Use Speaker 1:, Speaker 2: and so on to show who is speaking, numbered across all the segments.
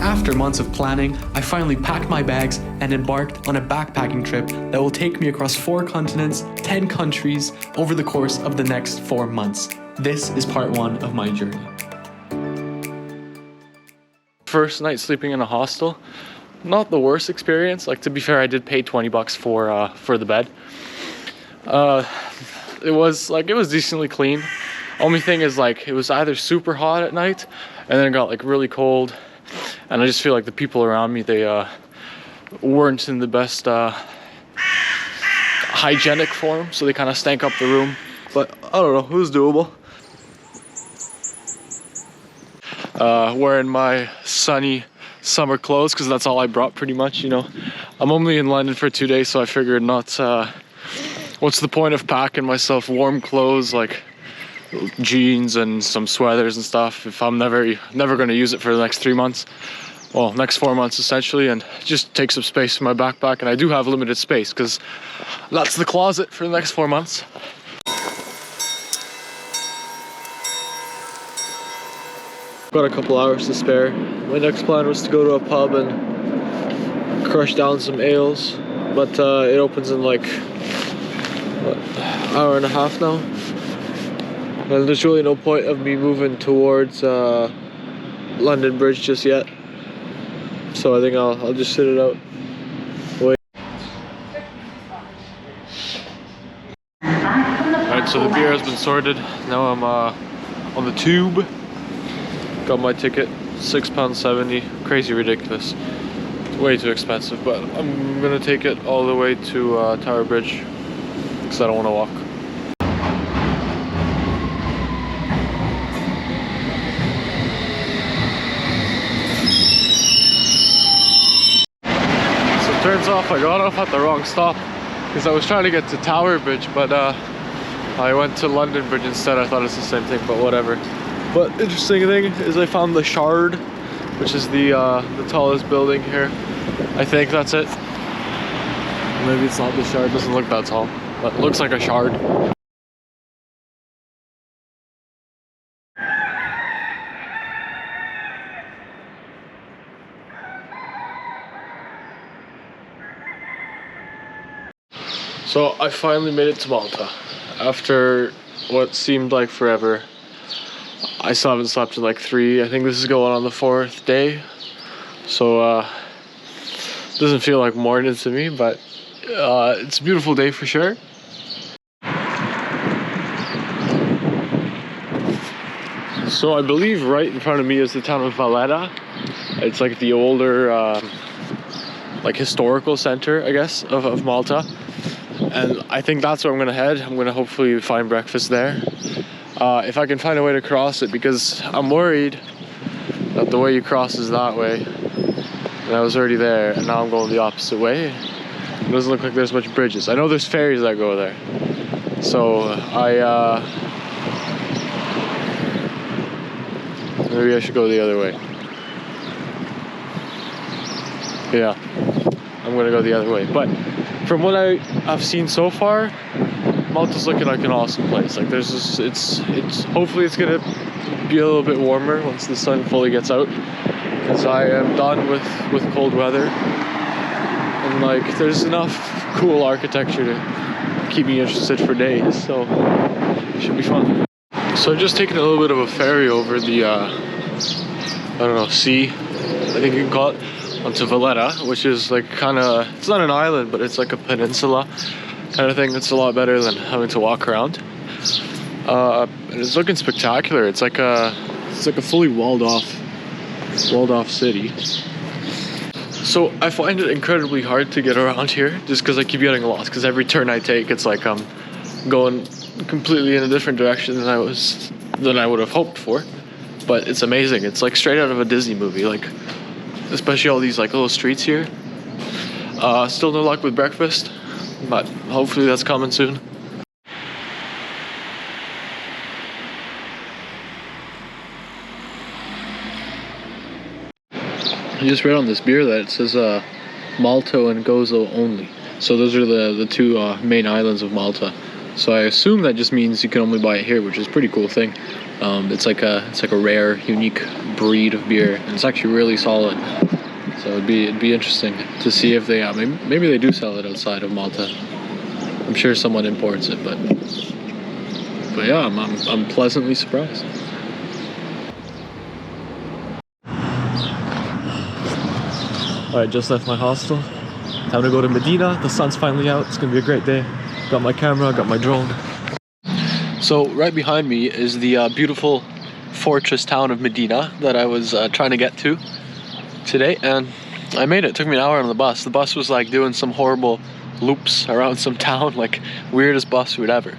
Speaker 1: After months of planning, I finally packed my bags and embarked on a backpacking trip that will take me across 4 continents, 10 countries, over the course of the next 4 months. This is part 1 of my journey.
Speaker 2: First night sleeping in a hostel, not the worst experience. Like, to be fair, I did pay $20 for the bed. It was decently clean. Only thing is, like, it was either super hot at night and then it got like really cold, and I just feel like the people around me, they weren't in the best hygienic form, so they kind of stank up the room. But I don't know, it was doable. Wearing my sunny summer clothes because that's all I brought pretty much, you know. I'm only in London for 2 days, so I figured what's the point of packing myself warm clothes like jeans and some sweaters and stuff if I'm never going to use it for the next 3 months, well, next 4 months essentially, and just take some space in my backpack. And I do have limited space because that's the closet for the next 4 months. Got a couple hours to spare. My next plan was to go to a pub and crush down some ales, but it opens in like what, hour and a half now, and there's really no point of me moving towards London Bridge just yet, so I think I'll just sit it out. Wait. Alright, so the beer has been sorted. Now I'm on the tube. Got my ticket, £6.70, crazy ridiculous. It's way too expensive, but I'm gonna take it all the way to Tower Bridge because I don't want to walk. So it turns off I got off at the wrong stop because I was trying to get to Tower Bridge, but I went to London Bridge instead. I thought it's the same thing, but whatever. But interesting thing is I found the Shard, which is the tallest building here. I think that's it. Maybe it's not the Shard, doesn't look that tall, but it looks like a shard. So I finally made it to Malta after what seemed like forever. I still haven't slept in like 3. I think this is going on the 4th day. So doesn't feel like morning to me, but it's a beautiful day for sure. So I believe right in front of me is the town of Valletta. It's like the older like historical center, I guess, of Malta. And I think that's where I'm gonna head. I'm gonna hopefully find breakfast there. If I can find a way to cross it, because I'm worried that the way you cross is that way, and I was already there, and now I'm going the opposite way. It doesn't look like there's much bridges. I know there's ferries that go there, so maybe I should go the other way. Yeah, I'm gonna go the other way. But from what I've seen so far, Malta's looking like an awesome place. Like, there's just, it's hopefully it's gonna be a little bit warmer once the sun fully gets out, because I am done with cold weather, and like there's enough cool architecture to keep me interested for days, so it should be fun. So I've just taken a little bit of a ferry over the I don't know, sea, I think you can call it, onto Valletta, which is like kind of, it's not an island, but it's like a peninsula kind of thing. It's a lot better than having to walk around. And it's looking spectacular. It's like a fully walled off city. So I find it incredibly hard to get around here just because I keep getting lost, because every turn I take it's like I'm going completely in a different direction than I would have hoped for. But it's amazing. It's like straight out of a Disney movie, like especially all these like little streets here. Still no luck with breakfast, but hopefully that's coming soon. I just read on this beer that it says Malto and Gozo only. So those are the two main islands of Malta. So I assume that just means you can only buy it here, which is a pretty cool thing. It's like a rare, unique breed of beer, and it's actually really solid. So it'd be interesting to see if they maybe they do sell it outside of Malta. I'm sure someone imports it, but yeah, I'm pleasantly surprised. All right, just left my hostel. Time to go to Medina. The sun's finally out. It's gonna be a great day. Got my camera, got my drone. So right behind me is the beautiful fortress town of Medina that I was trying to get to today, and I made it. It took me an hour on the bus. The bus was like doing some horrible loops around some town, like weirdest bus route ever.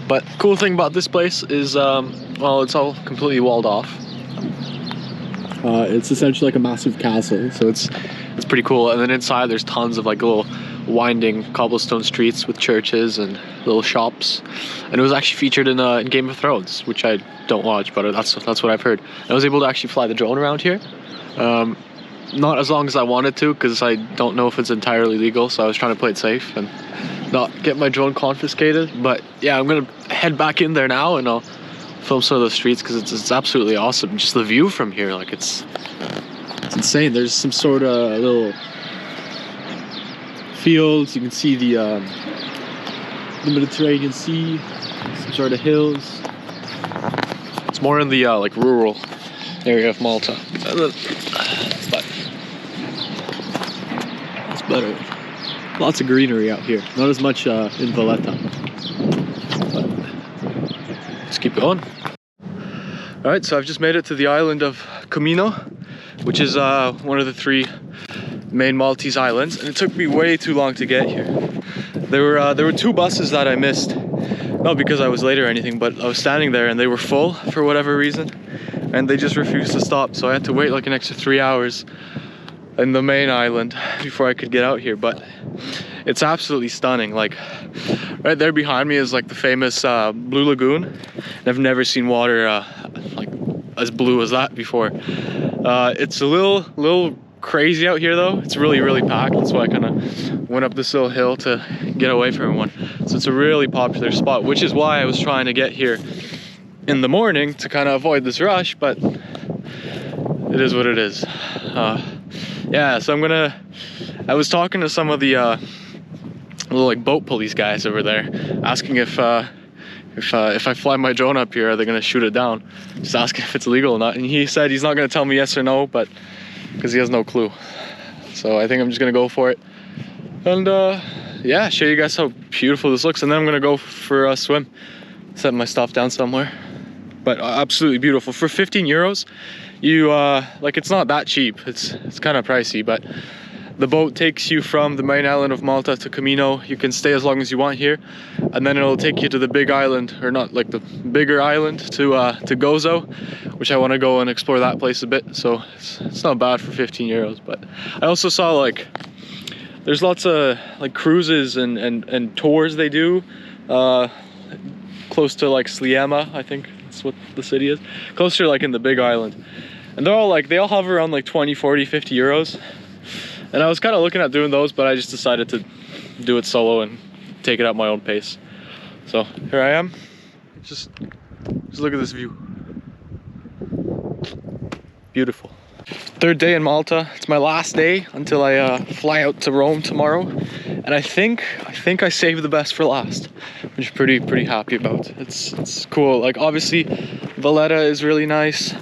Speaker 2: But cool thing about this place is, well, it's all completely walled off. It's essentially like a massive castle, so it's pretty cool. And then inside there's tons of like little winding cobblestone streets with churches and little shops. And it was actually featured in Game of Thrones, which I don't watch, but that's what I've heard. I was able to actually fly the drone around here. Not as long as I wanted to, because I don't know if it's entirely legal, so I was trying to play it safe and not get my drone confiscated. But yeah, I'm gonna head back in there now and I'll film some of the streets, because it's absolutely awesome. Just the view from here, like it's insane. There's some sort of little fields. You can see the Mediterranean Sea, some sort of hills. It's more in the like rural area of Malta. But it's better. Lots of greenery out here. Not as much in Valletta. But let's keep going. Alright, so I've just made it to the island of Comino, which is one of the 3 main Maltese islands, and it took me way too long to get here. There were 2 buses that I missed, not because I was late or anything, but I was standing there and they were full for whatever reason, and they just refused to stop, so I had to wait like an extra 3 hours in the main island before I could get out here. But it's absolutely stunning. Like right there behind me is like the famous Blue Lagoon, and I've never seen water like as blue as that before. It's a little crazy out here though. It's really packed. That's why I kind of went up this little hill to get away from everyone. So it's a really popular spot, which is why I was trying to get here in the morning to kind of avoid this rush, but it is what it is. Yeah, so I was talking to some of the little like boat police guys over there, asking if I fly my drone up here, are they gonna shoot it down? Just asking if it's legal or not. And he said he's not gonna tell me yes or no, but because he has no clue. So I think I'm just gonna go for it. And yeah, show you guys how beautiful this looks. And then I'm gonna go for a swim, set my stuff down somewhere. But absolutely beautiful. For 15 euros, you like, it's not that cheap. It's kind of pricey, but the boat takes you from the main island of Malta to Comino. You can stay as long as you want here, and then it'll take you to the big island, or not, like the bigger island, to Gozo, which I want to go and explore that place a bit. So it's not bad for 15 euros. But I also saw like there's lots of like cruises and tours they do close to like Sliema, I think that's what the city is, closer like in the big island, and they're all like, they all hover around like 20, 40, 50 euros. And I was kind of looking at doing those, but I just decided to do it solo and take it at my own pace. So here I am. Just look at this view. Beautiful. 3rd day in Malta. It's my last day until I fly out to Rome tomorrow. And I think I saved the best for last, which I'm pretty happy about. It's cool. Like obviously Valletta is really nice.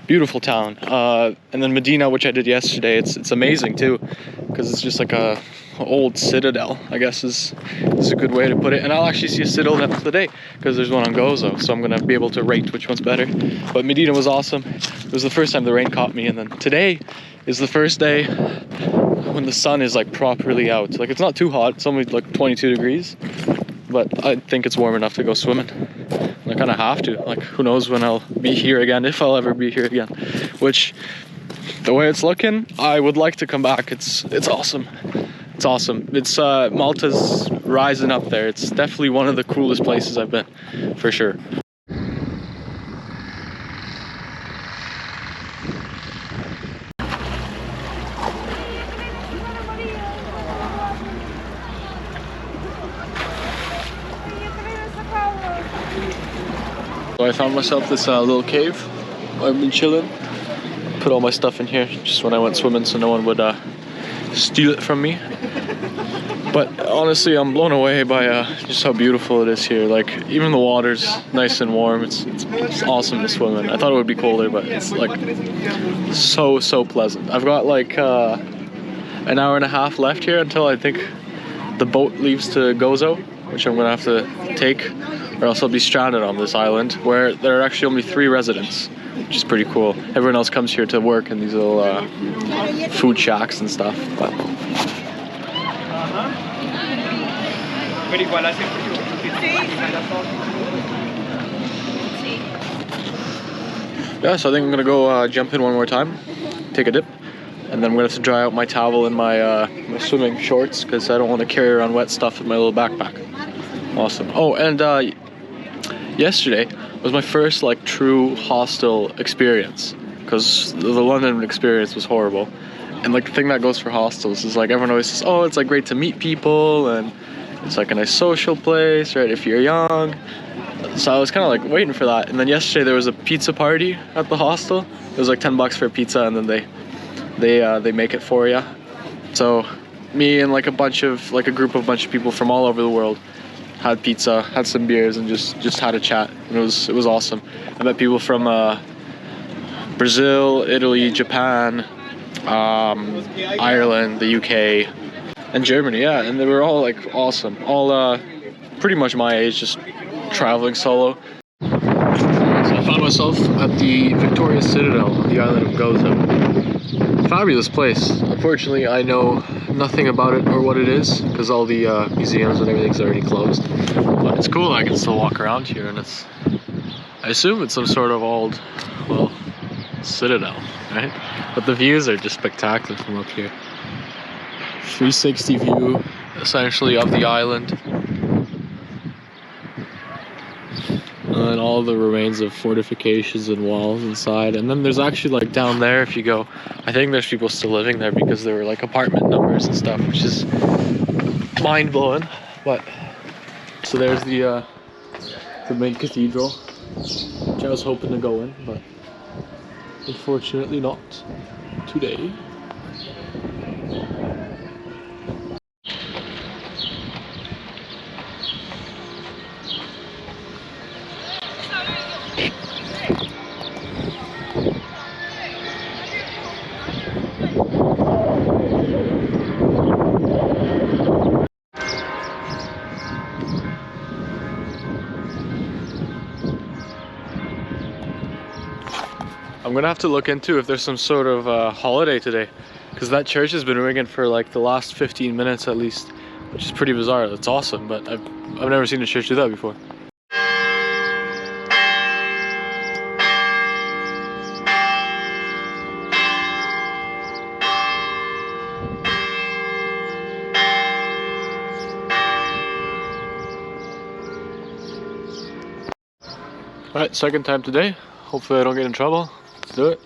Speaker 2: Beautiful town. And then Medina, which I did yesterday, it's amazing too, because it's just like a old citadel, I guess is a good way to put it. And I'll actually see a citadel today, because there's one on Gozo, so I'm gonna be able to rate which one's better. But Medina was awesome. It was the first time the rain caught me, and then today is the first day when the sun is like properly out. Like it's not too hot, it's only like 22 degrees, but I think it's warm enough to go swimming. I kind of have to. Like, who knows when I'll be here again, if I'll ever be here again. Which, the way it's looking, I would like to come back. It's awesome. It's awesome. It's Malta's rising up there. It's definitely one of the coolest places I've been, for sure. So I found myself this little cave. I've been chilling. Put all my stuff in here just when I went swimming so no one would steal it from me. But honestly, I'm blown away by just how beautiful it is here. Like, even the water's nice and warm. It's awesome to swim in. I thought it would be colder, but it's like so pleasant. I've got like an hour and a half left here until I think the boat leaves to Gozo, which I'm gonna have to take, or else I'll be stranded on this island where there are actually only 3 residents, which is pretty cool. Everyone else comes here to work in these little food shacks and stuff. But yeah, so I think I'm gonna go jump in one more time, take a dip, and then I'm gonna have to dry out my towel and my swimming shorts because I don't want to carry around wet stuff in my little backpack. Awesome. Oh, and yesterday was my first like true hostel experience, because the London experience was horrible. And like the thing that goes for hostels is like everyone always says, oh, it's like great to meet people and it's like a nice social place, right, if you're young. So I was kind of like waiting for that. And then yesterday there was a pizza party at the hostel. It was like $10 for a pizza, and then they make it for you. So me and like a bunch of people from all over the world had pizza, had some beers, and just had a chat. And it was awesome. I met people from Brazil, Italy, Japan, Ireland, the UK, and Germany. Yeah, and they were all like awesome. All pretty much my age, just traveling solo. So I found myself at the Victoria Citadel on the island of Gozo. Fabulous place. Unfortunately, I know nothing about it or what it is because all the museums and everything's already closed. But it's cool. I can still walk around here, and I assume it's some sort of old, well, citadel, right? But the views are just spectacular from up here. 360 view, essentially, of the island. And all the remains of fortifications and walls inside. And then there's actually like down there, if you go, I think there's people still living there because there were like apartment numbers and stuff, which is mind-blowing. But so there's the main cathedral, which I was hoping to go in, but unfortunately not today. I'm gonna have to look into if there's some sort of holiday today, because that church has been ringing for like the last 15 minutes at least, which is pretty bizarre. It's awesome, but I've never seen a church do that before. Alright, second time today. Hopefully I don't get in trouble. Let's do it.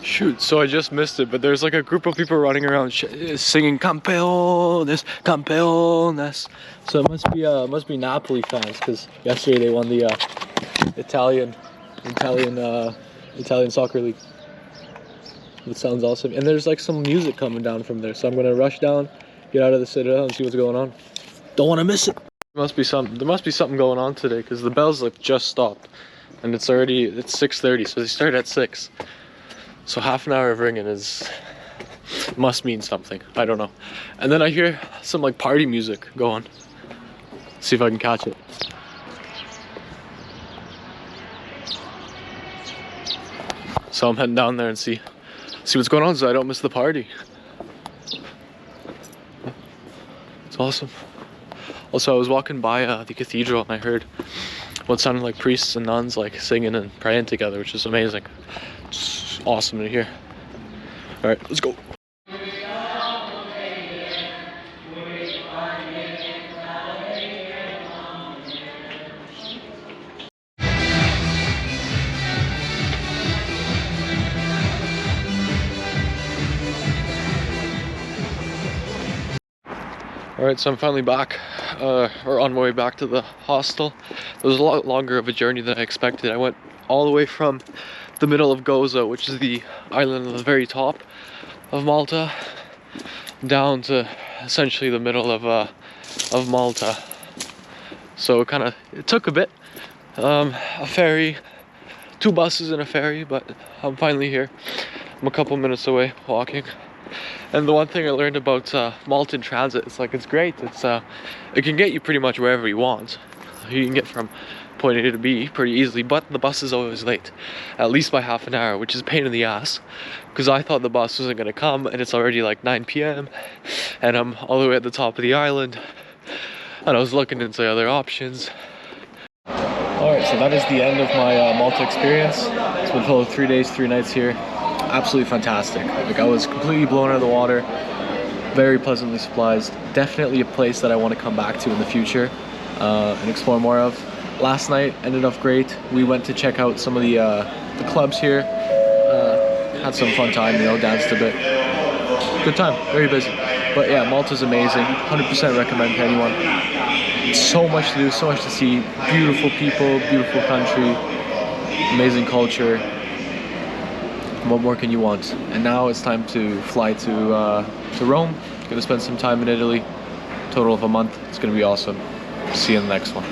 Speaker 2: Shoot, so I just missed it, but there's like a group of people running around singing "Campeones, Campeones." So it must be Napoli fans, because yesterday they won the Italian soccer league. It sounds awesome, and there's like some music coming down from there, so I'm gonna rush down, get out of the citadel, and see what's going on. Don't want to miss it. There must be something going on today, because the bells like just stopped, and it's 6:30, so they start at 6. So half an hour of ringing must mean something. I don't know. And then I hear some like party music going. See if I can catch it. So I'm heading down there and see what's going on so I don't miss the party. It's awesome. Also, I was walking by the cathedral and I heard what sounded like priests and nuns like singing and praying together, which is amazing. It's awesome to hear. All right, let's go. Alright, so I'm finally back, or on my way back to the hostel. It was a lot longer of a journey than I expected. I went all the way from the middle of Gozo, which is the island at the very top of Malta, down to essentially the middle of Malta. So it took a bit. A ferry, 2 buses and a ferry, but I'm finally here. I'm a couple minutes away walking. And the one thing I learned about Malta transit, it's great. It can get you pretty much wherever you want. You can get from point A to B pretty easily, but the bus is always late, at least by half an hour, which is a pain in the ass, because I thought the bus wasn't going to come, and it's already like 9 p.m. and I'm all the way at the top of the island, and I was looking into other options. Alright, so that is the end of my Malta experience. It's been total of 3 days, 3 nights here. Absolutely fantastic. Like, I was completely blown out of the water, very pleasantly surprised. Definitely a place that I want to come back to in the future and explore more of. Last night ended up great. We went to check out some of the clubs here. Had some fun time, danced a bit. Good time, very busy. But yeah, Malta's amazing. 100% recommend to anyone. So much to do, so much to see. Beautiful people, beautiful country, amazing culture. What more can you want? And now it's time to fly to Rome. Gonna spend some time in Italy. Total of a month. It's gonna be awesome. See you in the next one.